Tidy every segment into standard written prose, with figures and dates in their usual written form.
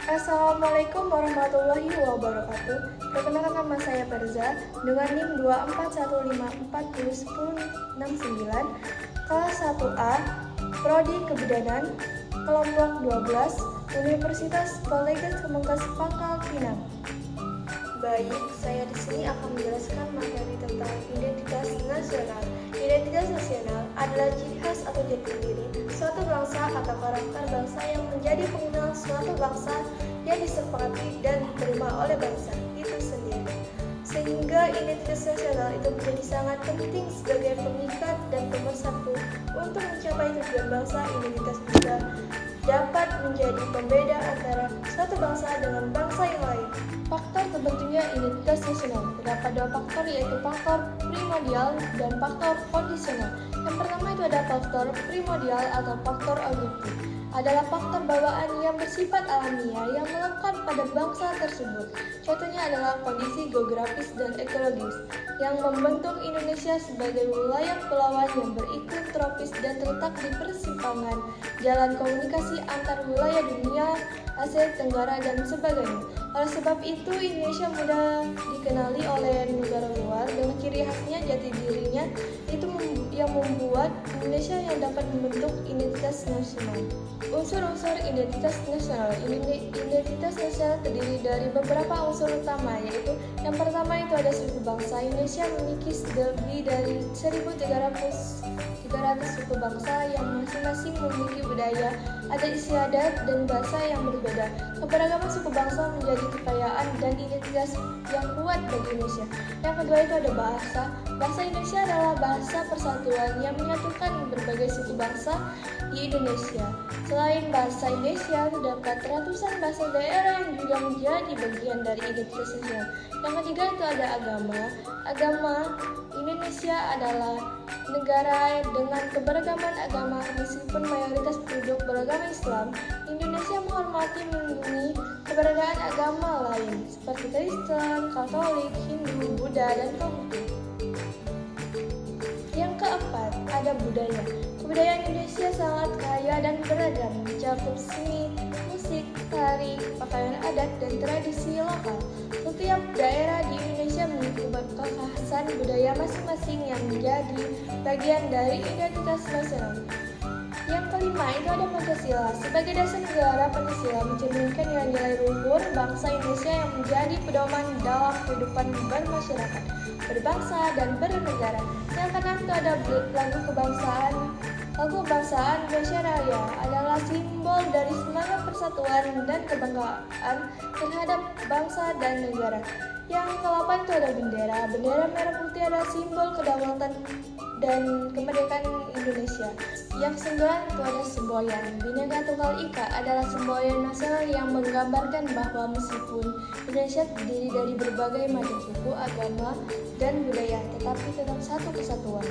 Assalamualaikum warahmatullahi wabarakatuh. Perkenalkan, nama saya Berza dengan NIM 241541069, kelas 1A, Prodi Kebidanan, kelompok 12, Universitas Politeknik Kemenkes Pangkal Pinang. Baik, saya di sini akan menjelaskan materi tentang identitas nasional. Identitas nasional adalah ciri khas atau jati diri suatu bangsa atau karakter bangsa yang menjadi pengenal suatu bangsa yang disepakati dan diterima oleh bangsa itu sendiri. Sehingga identitas nasional itu menjadi sangat penting sebagai pengikat dan pemersatu untuk mencapai tujuan bangsa. Identitas juga dapat menjadi pembeda antara suatu bangsa dengan bangsa yang lain. Faktor terbentuknya identitas nasional terdapat dua faktor, yaitu faktor primordial dan faktor kondisional. Yang pertama itu ada faktor primordial atau faktor objektif, adalah faktor bawaan yang bersifat alamiah yang melekat pada bangsa tersebut. Contohnya adalah kondisi geografis dan ekologis yang membentuk Indonesia sebagai wilayah kepulauan yang beriklim tropis dan terletak di persimpangan jalan komunikasi antar wilayah dunia, Asia Tenggara, dan sebagainya. Oleh sebab itu, Indonesia mudah dikenali oleh negara luar dengan ciri khasnya jati dirinya itu yang membuat Indonesia yang dapat membentuk identitas nasional. Unsur-unsur identitas nasional. Identitas nasional terdiri dari beberapa unsur utama, yaitu yang pertama itu ada suku bangsa. Indonesia memiliki lebih dari 1.300 suku bangsa yang masing-masing memiliki budaya, adat istiadat, dan bahasa yang berbeda. Keberagaman suku bangsa menjadi kekayaan dan identitas yang kuat bagi Indonesia. Yang kedua itu ada bahasa. Bahasa Indonesia adalah bahasa persatuan yang menyatukan berbagai suku bangsa di Indonesia. Selain bahasa Indonesia, terdapat ratusan bahasa daerah yang juga menjadi bagian dari identitas nasional. Yang ketiga itu ada agama. Agama Indonesia adalah negara dengan keberagaman agama. Meskipun mayoritas penduduk beragama Islam, Indonesia menghormati melindungi keberadaan agama lain seperti Kristen, Katolik, Hindu, Buddha, dan Konghucu. Yang keempat, ada budaya. Kebudayaan Indonesia sangat kaya dan beragam, mencakup seni, musik, tari, pakaian adat, dan tradisi lokal. Setiap daerah di Indonesia memiliki kekhasan budaya masing-masing yang menjadi bagian dari identitas nasional. Yang kelima itu ada Pancasila. Sebagai dasar negara, Pancasila mencerminkan nilai-nilai luhur bangsa Indonesia yang menjadi pedoman dalam kehidupan bermasyarakat, berbangsa, dan bernegara. Yang keenam itu ada lagu kebangsaan. Lagu kebangsaan Indonesia Raya adalah simbol dari semangat persatuan dan kebanggaan terhadap bangsa dan negara. Yang ke-8 itu ada bendera. Bendera merah putih adalah simbol kedaulatan dan kemerdekaan Indonesia. Yang ke-9 itu ada semboyan. Bhinneka Tunggal Ika adalah semboyan nasional yang menggambarkan bahwa meskipun Indonesia terdiri dari berbagai macam suku, agama, dan budaya, tetapi tetap satu kesatuan.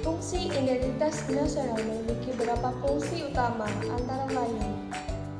Fungsi identitas nasional memiliki beberapa fungsi utama, antara lain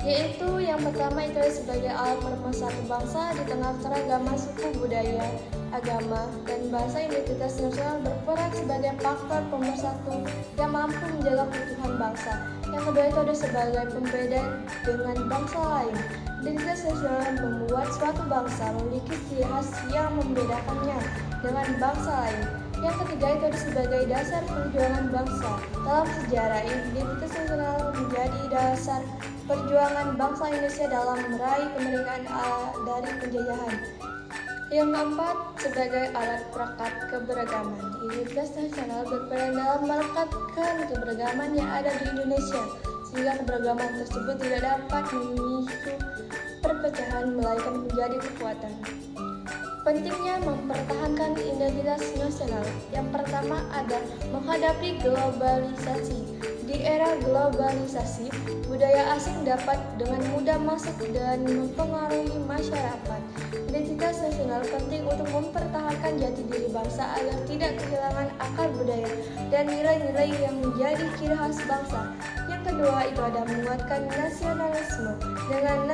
yaitu yang pertama itu sebagai alat pemersatu bangsa di tengah keragaman suku, budaya, agama, dan bahasa. Identitas nasional berperan sebagai faktor pemersatu yang mampu menjaga keutuhan bangsa. Yang kedua itu ada sebagai pembeda dengan bangsa lain. Identitas nasional membuat suatu bangsa memiliki ciri khas yang membedakannya dengan bangsa lain. Yang ketiga itu ada sebagai dasar perjuangan bangsa. Dalam sejarah, identitas nasional menjadi dasar perjuangan bangsa Indonesia dalam meraih kemerdekaan dari penjajahan. Yang keempat, sebagai alat perekat keberagaman. Identitas nasional berperan dalam melekatkan keberagaman yang ada di Indonesia, sehingga keberagaman tersebut tidak dapat memicu perpecahan, melainkan menjadi kekuatan. Pentingnya mempertahankan identitas nasional. Yang pertama ada menghadapi globalisasi. Di era globalisasi, budaya asing dapat dengan mudah masuk dan mempengaruhi masyarakat. Identitas nasional penting untuk mempertahankan jati diri bangsa agar tidak kehilangan akar budaya dan nilai-nilai yang menjadi ciri khas bangsa. Yang kedua itu ada menguatkan nasionalisme dengan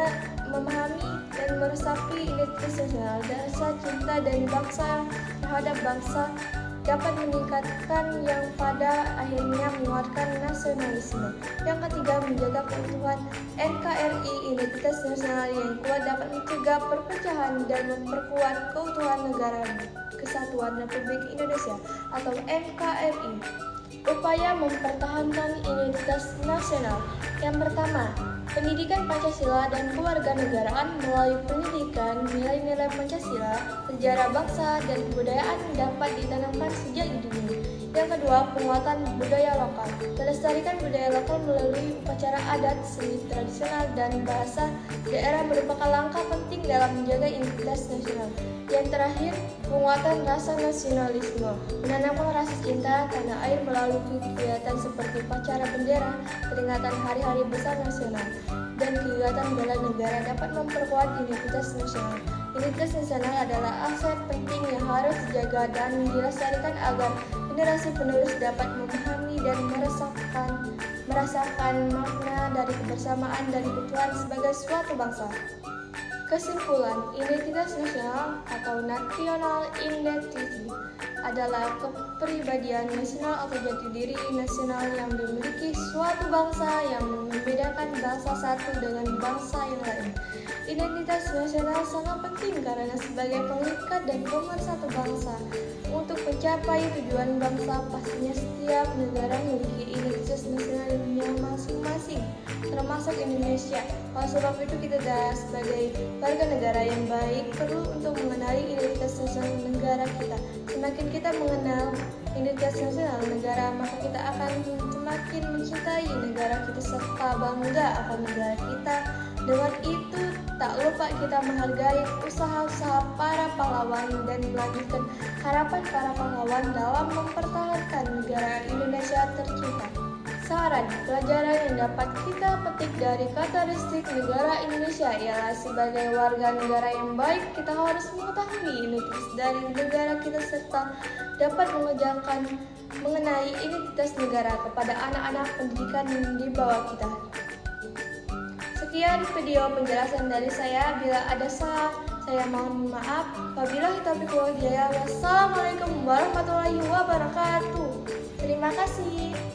memahami dan meresapi identitas nasional, rasa cinta dan bangsa terhadap bangsa dapat meningkatkan yang pada akhirnya menguatkan nasionalisme. Yang ketiga, menjaga keutuhan NKRI, identitas nasional yang kuat dapat mencegah perpecahan dan memperkuat keutuhan negara Kesatuan Republik Indonesia atau NKRI. Upaya mempertahankan identitas nasional. Yang pertama, pendidikan Pancasila dan kewarganegaraan melalui pendidikan nilai-nilai Pancasila, sejarah bangsa, dan kebudayaan dapat ditanamkan sejak dini. Yang kedua, penguatan budaya lokal. Melestarikan budaya lokal melalui upacara adat, seni tradisional, dan bahasa daerah merupakan langkah penting dalam menjaga identitas nasional. Yang terakhir, penguatan rasa nasionalisme. Menanamkan rasa cinta tanah air melalui kegiatan seperti upacara bendera, peringatan hari-hari besar nasional, dan kegiatan bela negara dapat memperkuat identitas nasional. Identitas nasional adalah aset penting yang harus dijaga dan dilestarikan agar generasi penerus dapat memahami dan merasakan makna dari kebersamaan dan keutuhan sebagai suatu bangsa. Kesimpulan, identitas nasional atau national identity adalah kepribadian nasional atau jati diri nasional yang dimiliki suatu bangsa yang membedakan bangsa satu dengan bangsa yang lain. Identitas nasional sangat penting karena sebagai pengikat dan pemersatu bangsa. Untuk mencapai tujuan bangsa, pastinya setiap negara memiliki identitas nasionalnya masing-masing, termasuk Indonesia. Oleh sebab itu, kita sebagai warga negara yang baik perlu untuk mengenali identitas nasional negara kita. Semakin kita mengenal identitas nasional negara, maka kita akan semakin mencintai negara kita serta bangga akan negara kita. Dengan itu, tak lupa kita menghargai usaha-usaha para pahlawan dan melanjutkan harapan para pahlawan dalam mempertahankan negara Indonesia tercinta. Saran, pelajaran yang dapat kita petik dari karakteristik negara Indonesia ialah sebagai warga negara yang baik, kita harus mengetahui identitas dari negara kita serta dapat mengenai identitas negara kepada anak-anak pendidikan di bawah kita. Sekian video penjelasan dari saya. Bila ada salah, saya mohon maaf. Wabillahi taufiq wal hidayah. Wassalamualaikum warahmatullahi wabarakatuh. Terima kasih.